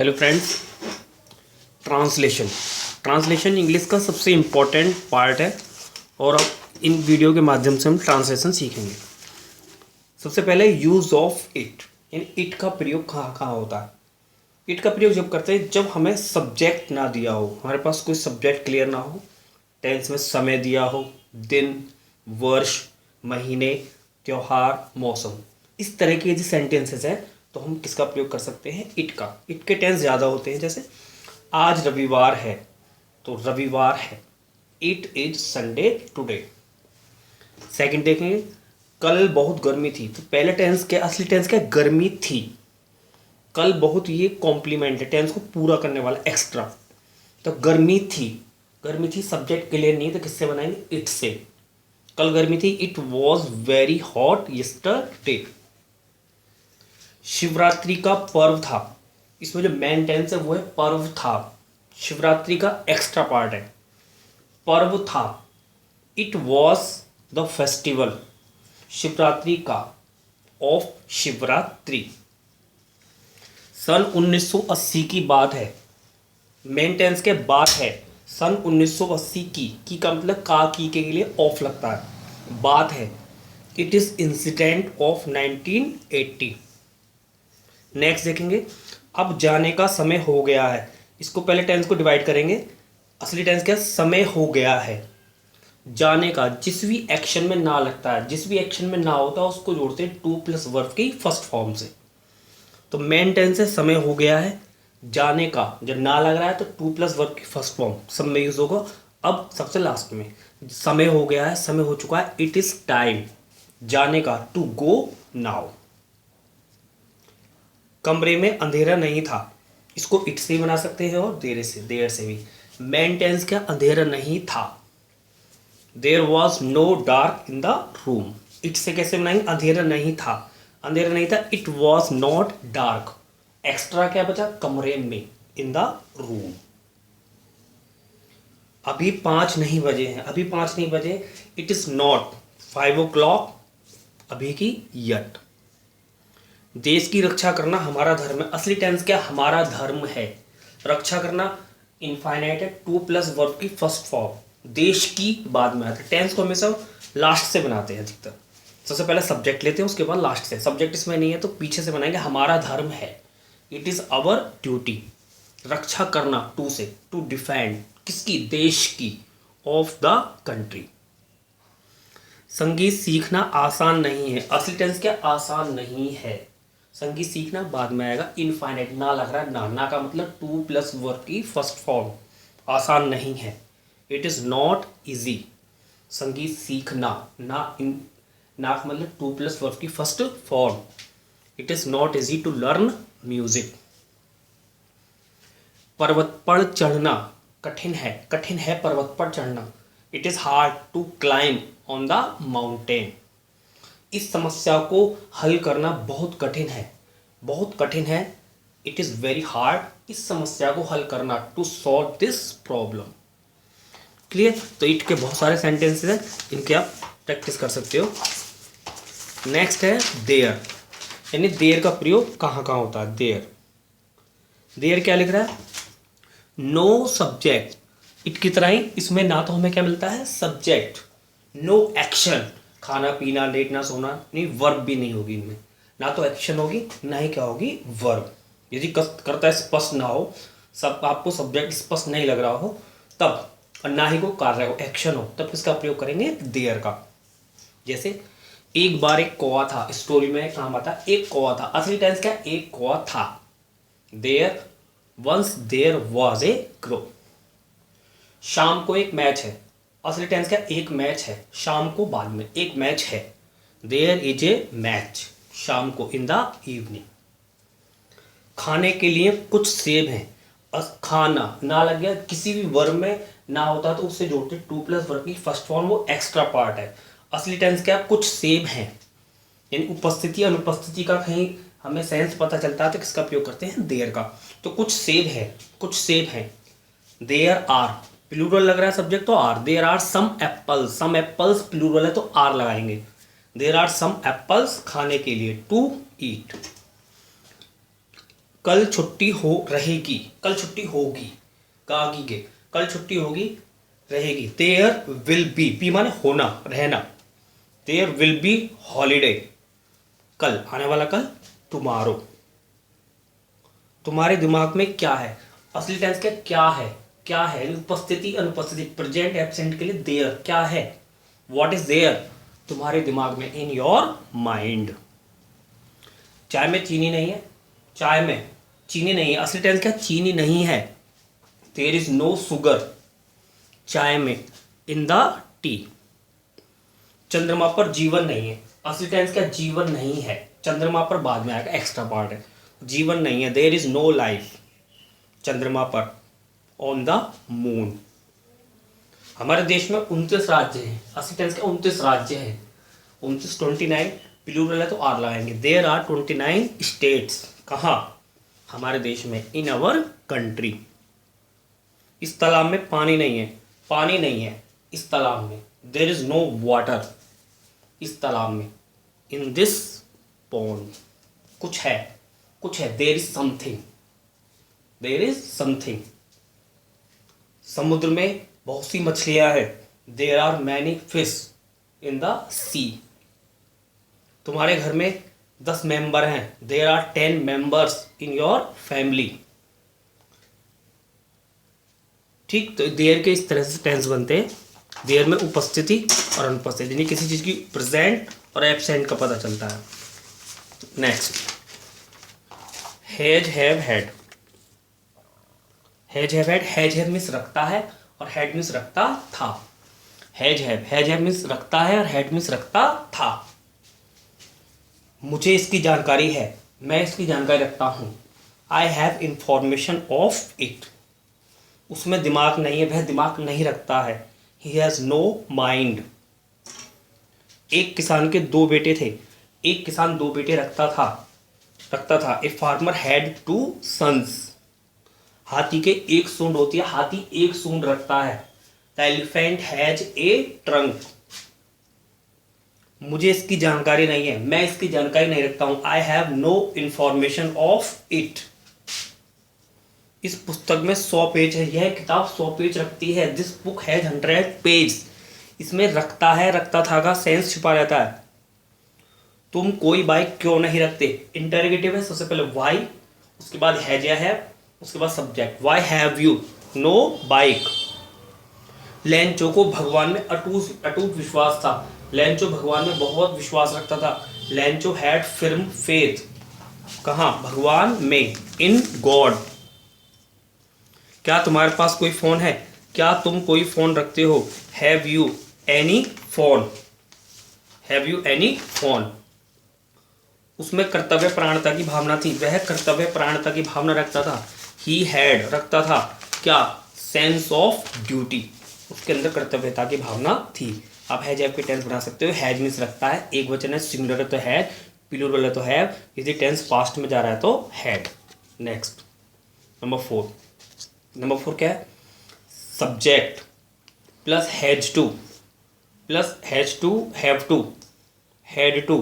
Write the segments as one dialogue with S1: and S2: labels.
S1: Hello friends. Translation translation English का सबसे important part है और अब इन वीडियो के माध्यम से हम ट्रांसलेशन सीखेंगे। सबसे पहले यूज़ ऑफ इट, यानी इट का प्रयोग कहाँ कहाँ होता है। इट का प्रयोग जब करते हैं जब हमें सब्जेक्ट ना दिया हो, हमारे पास कोई सब्जेक्ट क्लियर ना हो, टेंस में समय दिया हो, दिन, वर्ष, महीने, त्योहार, मौसम, इस तरह के यदि सेंटेंसेस हैं तो हम किसका प्रयोग कर सकते हैं, इट का। इट के टेंस ज़्यादा होते हैं, जैसे आज रविवार है तो रविवार है, it is Sunday today. Second देखेंगे, कल बहुत गर्मी थी तो पहले टेंस क्या, असली टेंस क्या, गर्मी थी। कल बहुत, ये कॉम्प्लीमेंट है, टेंस को पूरा करने वाला, एक्स्ट्रा। तो गर्मी थी, गर्मी थी सब्जेक्ट क्लियर नहीं है तो किससे बनाएंगे, इट से। कल गर्मी थी, it was very hot yesterday. Shivratri का पर्व था, इसमें जो मेन टेंस है वो है पर्व था, शिवरात्रि का एक्स्ट्रा पार्ट है, पर्व था। It was the festival, Shivratri का, ऑफ शिवरात्रि। सन 1980 की बात है, मेन टेंस के बात है, सन 1980 की का मतलब का की के लिए ऑफ लगता है, बात है। It is incident of 1980। Next देखेंगे, अब जाने का समय हो गया है, इसको पहले टेंस को डिवाइड करेंगे। असली टेंस क्या, समय हो गया है। जाने का जिस भी एक्शन में ना लगता है, जिस भी एक्शन में ना होता है उसको जोड़ते हैं टू प्लस वर्ब की फर्स्ट फॉर्म से। तो मेन टेंस है समय हो गया है, जाने का जब ना लग रहा है तो टू प्लस वर्ब की फर्स्ट फॉर्म सब में यूज होगा। अब सबसे लास्ट में समय हो गया है, समय हो चुका है, इट इज टाइम, जाने का, टू गो नाउ। कमरे में अंधेरा नहीं था, इसको इट से बना सकते हैं और देर से भी। मेन टेंस क्या, अंधेरा नहीं था, there was no dark in the room. It से कैसे बनाएंगे, अंधेरा नहीं था, अंधेरा नहीं था, it was not dark. Extra क्या बचा, कमरे में, इन द रूम। अभी 5 नहीं बजे हैं, अभी 5 नहीं बजे, इट इज नॉट 5 o'clock अभी की यट। देश की रक्षा करना हमारा धर्म है, असली टेंस क्या, हमारा धर्म है। रक्षा करना इनफाइनाइट है, टू प्लस वर्ब की फर्स्ट फॉर्म, देश की बाद में आते हैं। टेंस को हमेशा लास्ट से बनाते हैं अधिकतर, सबसे पहले सब्जेक्ट लेते हैं उसके बाद लास्ट से। सब्जेक्ट इसमें नहीं है तो पीछे से बनाएंगे, हमारा धर्म है, इट इज आवर ड्यूटी। रक्षा करना टू से, टू डिफेंड, किसकी, देश की, ऑफ द कंट्री। संगीत सीखना आसान नहीं है, असली टेंस क्या, आसान नहीं है। संगीत सीखना बाद में आएगा, इनफाइनाइट ना लग रहा है, ना का मतलब टू प्लस वर्ब की फर्स्ट फॉर्म, आसान नहीं है, इट इज नॉट इजी। संगीत सीखना, ना का मतलब टू प्लस वर्ब की first form, it is not easy to learn music. पर्वत पर चढ़ना कठिन है पर्वत पर चढ़ना, it is hard to climb on the mountain. इस समस्या को हल करना बहुत कठिन है, बहुत कठिन है, इट इज़ वेरी हार्ड, इस समस्या को हल करना, to solve this problem. Clear. तो इट के बहुत सारे सेंटेंसेस हैं, इनके आप प्रैक्टिस कर सकते हो। नेक्स्ट है देयर, यानी देयर का प्रयोग कहाँ कहाँ होता है। देयर, देयर क्या लिख रहा है, नो सब्जेक्ट, इट की तरह ही इसमें ना तो हमें क्या मिलता है, सब्जेक्ट, नो एक्शन, खाना पीना लेटना सोना, नहीं वर्ब भी नहीं होगी इनमें, ना तो एक्शन होगी ना ही क्या होगी, वर्ब। यदि करता स्पष्ट ना हो, सब आपको सब्जेक्ट स्पष्ट नहीं लग रहा हो तब, और ना ही को कार्य हो, एक्शन हो, तब किसका प्रयोग करेंगे, देयर का। जैसे एक बार एक कौवा था, स्टोरी में काम आता एक कौवा था, असली टेंस क्या, एक कौवा था, there once there was a crow. शाम को एक मैच है, असली टेंस क्या, एक मैच है, शाम को बाद में, एक मैच है, देयर इज ए मैच, शाम को, इन द इवनिंग। खाने के लिए कुछ सेब हैं, खाना ना लग गया, किसी भी वर्ब में ना होता तो उससे जोड़ते टू प्लस वर्ब की फर्स्ट फॉर्म, वो एक्स्ट्रा पार्ट है। असली टेंस क्या, कुछ सेब हैं, यानी उपस्थिति अनुपस्थिति का कहीं हमें सेंस पता चलता है तो किसका प्रयोग करते हैं, देयर का। तो कुछ सेब है, कुछ सेब हैं, देयर आर, प्लूरल लग रहा है सब्जेक्ट तो are, there are some apples, some apples plural है तो आर लगाएंगे, देयर आर सम एप्पल्स खाने के लिए, टू ईट। कल छुट्टी हो रहेगी, कल छुट्टी होगी, गागी के, कल छुट्टी होगी रहेगी। देयर विल बी माने होना रहना, देयर विल बी हॉलीडे, कल आने वाला कल, टुमारो। तुम्हारे दिमाग में क्या है, असली टेंस का क्या है, उपस्थिति अनुपस्थिति, प्रेजेंट एब्सेंट के लिए देयर क्या है, व्हाट इज देयर तुम्हारे दिमाग में, इन योर माइंड। चाय में चीनी नहीं है, चाय में चीनी नहीं है, असली टेंस क्या, चीनी नहीं है, देयर इज नो शुगर चाय में, इन द टी। चंद्रमा पर जीवन नहीं है, असली टेंस क्या, जीवन नहीं है, चंद्रमा पर बाद में आएगा, एक्स्ट्रा पार्ट है, जीवन नहीं है, देयर इज नो लाइफ चंद्रमा पर, ऑन द मून। हमारे देश में 29 राज्य हैं, असली टेंस क्या, 29 राज्य हैं, 29 29 प्लूरल है तो आर लगाएंगे, देयर आर 29 स्टेट्स, कहाँ, हमारे देश में, इन अवर कंट्री। इस तालाब में पानी नहीं है, पानी नहीं है इस तालाब में, देयर इज नो वाटर इस तालाब में, इन दिस पॉन्ड। कुछ है, there is something, there is something. समुद्र में बहुत सी मछलियां हैं, there are many fish in the sea. तुम्हारे घर में 10 मेंबर हैं, there are 10 members in your family. ठीक, तो देयर के इस तरह से टेंस बनते हैं, देयर में उपस्थिति और अनुपस्थिति, यानी किसी चीज की प्रेजेंट और एब्सेंट का पता चलता है। Next, has have had, has have means रखता है और हैड मीन्स रखता था। हैज हैव मीन्स रखता है और हैड मीन्स रखता था। मुझे इसकी जानकारी है, मैं इसकी जानकारी रखता हूँ, I have information of it. उसमें दिमाग नहीं है, वह दिमाग नहीं रखता है, ही हैज़ नो माइंड। एक किसान के 2 बेटे थे, एक किसान 2 बेटे रखता था। A farmer had 2 sons. हाथी के 1 सूंड होती है, हाथी 1 सूंड रखता है। The elephant has a trunk. मुझे इसकी जानकारी नहीं है, मैं इसकी जानकारी नहीं रखता हूं, I have no information of it. इस पुस्तक में 100 पेज है, यह किताब 100 पेज रखती है। This book has 100 page. इसमें रखता है, रखता था का सेंस छिपा रहता है। तुम कोई बाइक क्यों नहीं रखते, इंटरोगेटिव है, सबसे पहले वाई, उसके बाद हैज या हैव, उसके बाद subject, why have you know bike. Lencho को भगवान में अटूट विश्वास था, लेंचो भगवान में बहुत विश्वास रखता था। लेंचो हैड फिर्म फेथ, कहाँ, भगवान में, इन गॉड। क्या तुम्हारे पास कोई फोन है, क्या तुम कोई फोन रखते हो, have you any phone, have you any phone. उसमें कर्तव्य प्राणता की भावना थी, वह कर्तव्य प्राणता की भावना रखता था। ही हैड रखता था क्या, सेंस ऑफ ड्यूटी, उसके अंदर कर्तव्यता की भावना थी। आप हैज हैव की टेंस बना सकते हो। हैज मीन्स रखता है, एक वचन है, सिंगुलर है तो हैड, प्लूरल है तो हैव, यदि टेंस पास्ट में जा रहा है तो हैड। Next, number 4। नंबर 4 क्या है, subject plus has to plus has to, have to, had to,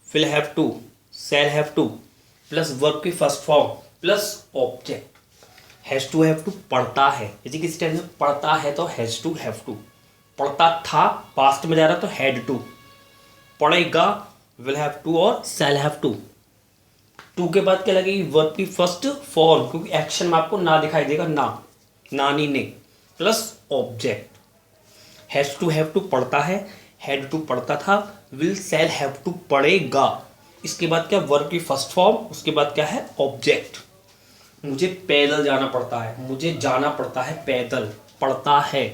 S1: will have to, shall have to, plus verb की first form plus object. Has to have to पढ़ता है, यदि किसी tense में पढ़ता है तो हैज टू हैव टू। पढ़ता था पास्ट में जा रहा तो हैड टू। पढ़ेगा विल हैव टू और शैल हैव टू। टू के बाद क्या लगेगी, वर्ब की फर्स्ट फॉर्म, क्योंकि एक्शन में आपको ना दिखाई देगा, ना, नानी ने, plus object. Has to have to पढ़ता है, हैड टू पढ़ता था, विल शैल हैव टू पढ़ेगा। इसके बाद क्या, वर्ब की फर्स्ट फॉर्म, उसके बाद क्या है, ऑब्जेक्ट। मुझे पैदल जाना पड़ता है, मुझे जाना पड़ता है पैदल, पड़ता है।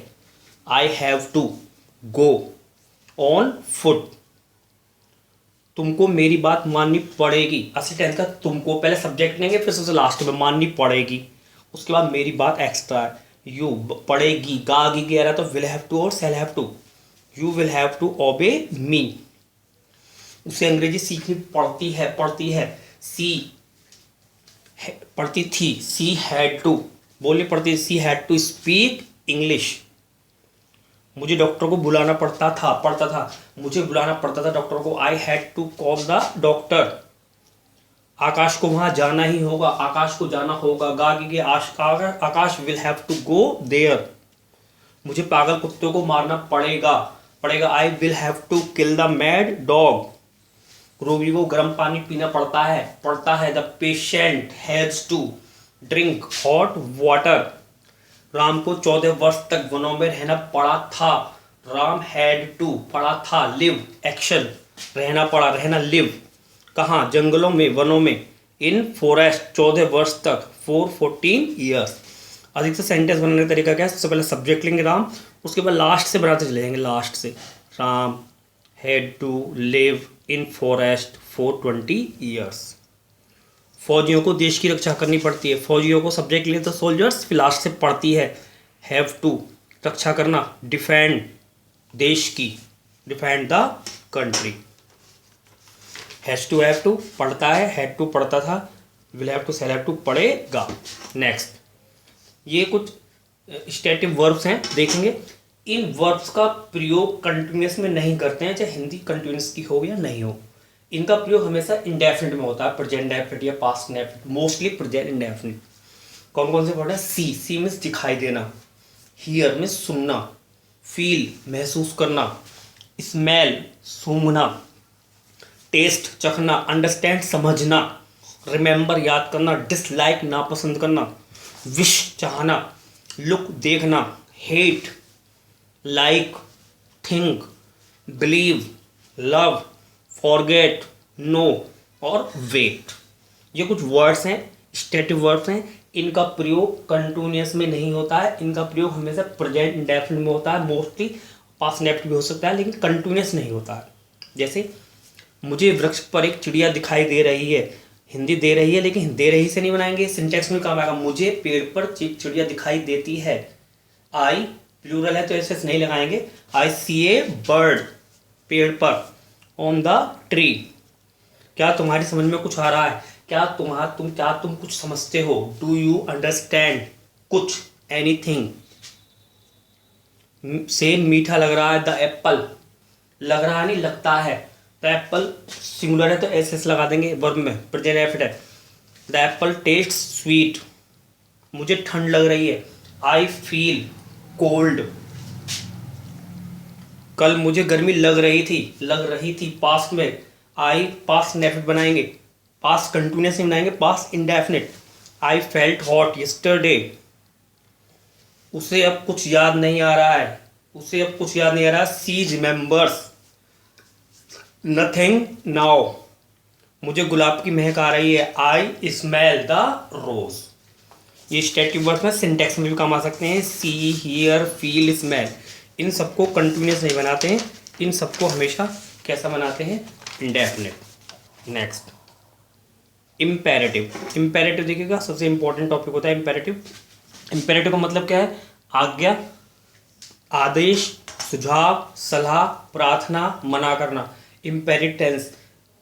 S1: I have to go on foot. तुमको मेरी बात माननी पड़ेगी, असली टेंस का तुमको, पहले सब्जेक्ट लेंगे फिर सबसे लास्ट में माननी पड़ेगी, उसके बाद मेरी बात एक्स्ट्रा है। यू पड़ेगी, गा गी गया रहा तो विल हैव टू और shall have to. You will have to obey me. उसे अंग्रेजी सीखनी पड़ती है। सी पढ़ती थी, सी हैड टू, बोलनी पड़ती, she had to speak English. मुझे डॉक्टर को बुलाना पड़ता था, मुझे बुलाना पड़ता था डॉक्टर को। I had to call the doctor. Akash को वहां जाना ही होगा, आकाश को जाना होगा। गा के Akash will have to go there. मुझे पागल कुत्ते को मारना पड़ेगा, पड़ेगा। I will have to kill the mad dog. रोगी को गर्म पानी पीना पड़ता है, पड़ता है। The patient has to drink hot water. Ram को 14 वर्ष तक वनों में रहना पड़ा था। राम हैड टू, पड़ा था। लिव एक्शन, रहना पड़ा, रहना। लिव कहाँ, जंगलों में, वनों में। इन फॉरेस्ट 14 वर्ष तक, फॉर 14 ईयर्स। अधिक से सेंटेंस बनाने का तरीका क्या है? सबसे पहले सब्जेक्ट लेंगे राम, उसके बाद लास्ट से बनाते चले जाएंगे, लास्ट से। Ram had to live in forest for 20 years. फौजियों को देश की रक्षा करनी पड़ती है। फौजियों को सब्जेक्ट लिए तो सोल्जर्स, फिर लास्ट से पड़ती है। हैव टू, रक्षा करना। डिफेंड, देश की। Defend the country. Have to, पढ़ता है। हैड टू, पढ़ता था। Will have to, shall have to, पढ़ेगा। नेक्स्ट, ये कुछ स्टैटिक वर्ब्स हैं, देखेंगे। इन वर्ब्स का प्रयोग कंटिन्यूस में नहीं करते हैं, चाहे हिंदी कंटिन्यूस की हो या नहीं हो। इनका प्रयोग हमेशा इंडेफिनिट में होता है, प्रेजेंट इंडेफिनिट या past indefinite, mostly present indefinite. कौन कौन से वर्ड है? सी मीन्स दिखाई देना, हियर मीन्स सुनना, फील महसूस करना, स्मेल सूंघना, टेस्ट चखना, अंडरस्टैंड समझना, रिमेंबर याद करना, डिसलाइक नापसंद करना, विश चाहना, लुक देखना, hate like, think, believe, love, forget, know और वेट। ये कुछ वर्ड्स हैं, स्टेटिव वर्ड्स हैं। इनका प्रयोग कंटिन्यूअस में नहीं होता है, इनका प्रयोग हमेशा प्रेजेंट इंडेफिनिट में होता है। मोस्टली पास्ट इंडेफिनिट भी हो सकता है, लेकिन कंटिन्यूअस नहीं होता है। जैसे मुझे वृक्ष पर एक चिड़िया दिखाई दे रही है, हिंदी दे रही है, लेकिन दे रही से नहीं बनाएंगे, सिंटेक्स में काम आएगा। मुझे पेड़ पर चिड़िया दिखाई देती है। आई प्लूरल है तो ऐसे नहीं लगाएंगे। आई सी ए बर्ड, पेड़ पर। ऑन द ट्री, क्या तुम्हारी समझ में कुछ आ रहा है? क्या तुम कुछ समझते हो? डू यू अंडरस्टैंड कुछ, एनीथिंग? सेब मीठा लग रहा है। द एप्पल, लग रहा नहीं, लगता है। द एप्पल सिंगुलर है तो एस लगा देंगे वर्ब में, प्रेजेंट इंडेफिनिट है। द एप्पल टेस्ट स्वीट, मुझे ठंड लग रही है। आई फील कोल्ड, कल मुझे गर्मी लग रही थी पास्ट में। आई पास्ट इंडेफिनिट बनाएंगे, पास्ट कंटिन्यूअस नहीं बनाएंगे, past indefinite. I felt hot yesterday, उसे अब कुछ याद नहीं आ रहा है, उसे अब कुछ याद नहीं आ रहा। सी रिमेंबर्स नथिंग नाउ, मुझे गुलाब की महक आ रही है। आई स्मेल द रोज। ये स्टैटिक वर्ड्स में सिंटेक्स में भी काम आ सकते हैं। सी, हियर, फील, स्मेल। इन सबको कंटिन्यूअस नहीं बनाते हैं, इन सबको हमेशा कैसा बनाते हैं? इंडेफिनिट। Next, imperative. इम्पेरेटिव देखिएगा, सबसे इंपॉर्टेंट टॉपिक होता है इम्पेरेटिव। इम्पेरेटिव का मतलब क्या है? आज्ञा, आदेश, सुझाव, सलाह, प्रार्थना, मना करना। इम्पेरेटिव टेंस,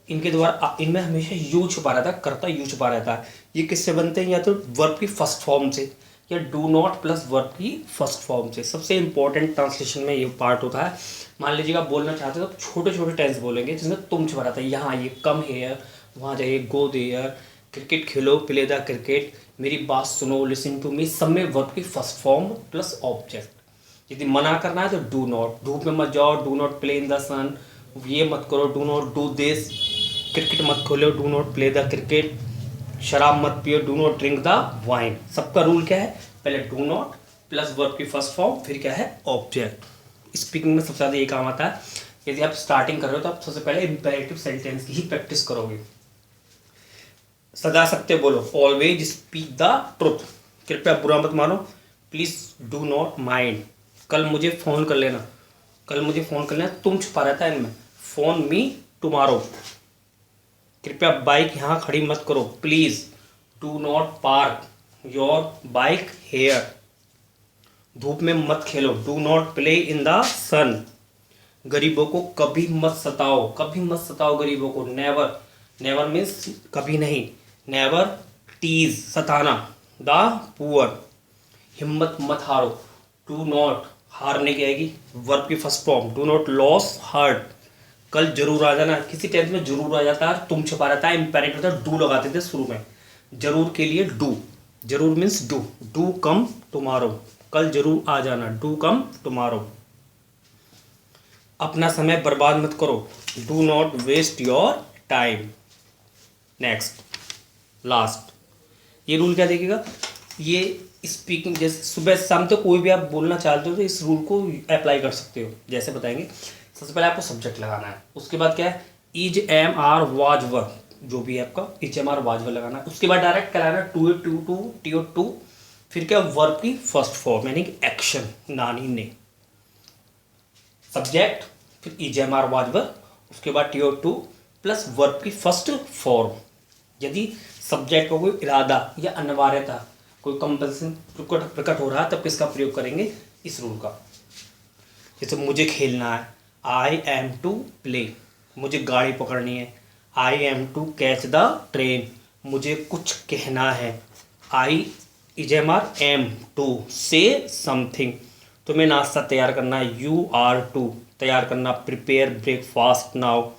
S1: इनके द्वारा इनमें हमेशा यू छुपा रहता है, कर्ता यू छुपा रहता है। ये किससे बनते हैं? या तो वर्ब की फर्स्ट फॉर्म से, या डू नॉट प्लस वर्ब की फर्स्ट फॉर्म से। सबसे इंपॉर्टेंट ट्रांसलेशन में ये पार्ट होता है। मान लीजिएगा आप बोलना चाहते हो तो छोटे छोटे टेंस बोलेंगे जिसमें तुम छुपा रहता है। यहाँ ये कम हेयर, वहाँ जाइए go there, cricket Khelo, play the cricket, मेरी बात सुनो, लिसन टू मी। सब में वर्ब की फर्स्ट फॉर्म प्लस ऑब्जेक्ट। यदि मना करना है तो डू नॉट, धूप में मत जाओ, do not play in the sun, ये मत करो, do not do this, cricket मत खोलो, do not play the cricket, शराब मत पियो, do not drink the wine. सबका रूल क्या है? पहले डू नॉट प्लस वर्ब की फर्स्ट फॉर्म, फिर क्या है? ऑब्जेक्ट। स्पीकिंग में सबसे ज़्यादा ये काम आता है। यदि आप स्टार्टिंग कर रहे हो तो आप सबसे पहले इंपेरेटिव सेंटेंस की ही प्रैक्टिस करोगे। सदा सत्य बोलो, ऑलवेज स्पीक द ट्रुथ, कृपया बुरा मत मानो, प्लीज डू नॉट माइंड। कल मुझे फ़ोन कर लेना, कल मुझे फ़ोन कर लेना, तुम छुपा रहता है इनमें। फोन मी टुमारो, कृपया बाइक यहाँ खड़ी मत करो, please do not park your bike here. धूप में मत खेलो, do not play in the sun. गरीबों को कभी मत सताओ, कभी मत सताओ गरीबों को, नेवर। नेवर मीन्स कभी नहीं, never tease Satana the poor. हिम्मत मत हारो, डू नॉट, हारने की आएगी वर्ब की first form, do not loss heart, कल जरूर आ जाना, किसी टेंस में जरूर आ जाता है, तुम छुपा रहता है, इम्पेरेटिव होता है, डू लगाते थे शुरू में। जरूर के लिए डू, जरूर means do, do come tomorrow, कल जरूर आ जाना, डू कम टुमारो। अपना समय बर्बाद मत करो, do not waste your time. Next last, ये रूल क्या देखेगा, ये स्पीकिंग जैसे सुबह शाम तक कोई भी आप बोलना चाहते हो तो इस रूल को अप्लाई कर सकते हो। जैसे बताएंगे, सबसे पहले आपको सब्जेक्ट लगाना है, उसके बाद क्या है, is am are was were, जो भी है आपका is am are was were लगाना है। उसके बाद डायरेक्ट क्या लाना है, to to to T to, फिर क्या वर्ब की फर्स्ट फॉर्म यानी एक्शन, नानी ने, सब्जेक्ट, फिर is am are was were, उसके बाद टी टू प्लस वर्ब की फर्स्ट फॉर्म। यदि सब्जेक्ट का कोई इरादा या अनिवार्यता, कोई कंपल्सन प्रकट हो रहा है, तब किसका प्रयोग करेंगे, इस रूल का। जैसे मुझे खेलना है, आई एम टू प्ले, मुझे गाड़ी पकड़नी है, I am to catch the train, मुझे कुछ कहना है, I is am are am to say something, तुम्हें नाश्ता तैयार करना है, यू आर टू तैयार करना, प्रिपेयर ब्रेकफास्ट नाउ,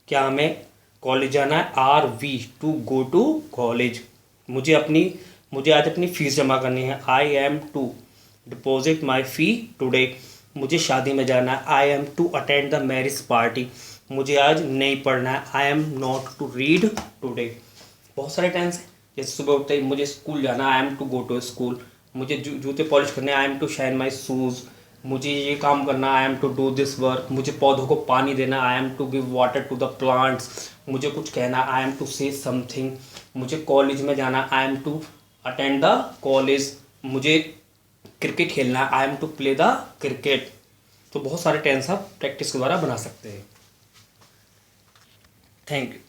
S1: क्या हमें कॉलेज जाना है, are we to go to college, मुझे आज अपनी फ़ीस जमा करनी है, I am to deposit my fee today, मुझे शादी में जाना है, I am to attend the marriage party, मुझे आज नहीं पढ़ना है, I am not to read today. बहुत सारे टेंस हैं, जैसे सुबह उठते ही मुझे स्कूल जाना, I am to go to school, मुझे जूते पॉलिश करने, I am to shine my shoes, मुझे ये काम करना, I am to do this work, मुझे पौधों को पानी देना, I am to give water to the plants, मुझे कुछ कहना, I am to say something, मुझे कॉलेज में जाना, I am to attend the college, मुझे क्रिकेट खेलना है, I am to play the cricket. तो बहुत सारे टेंस आप प्रैक्टिस के द्वारा बना सकते हैं। Thank you.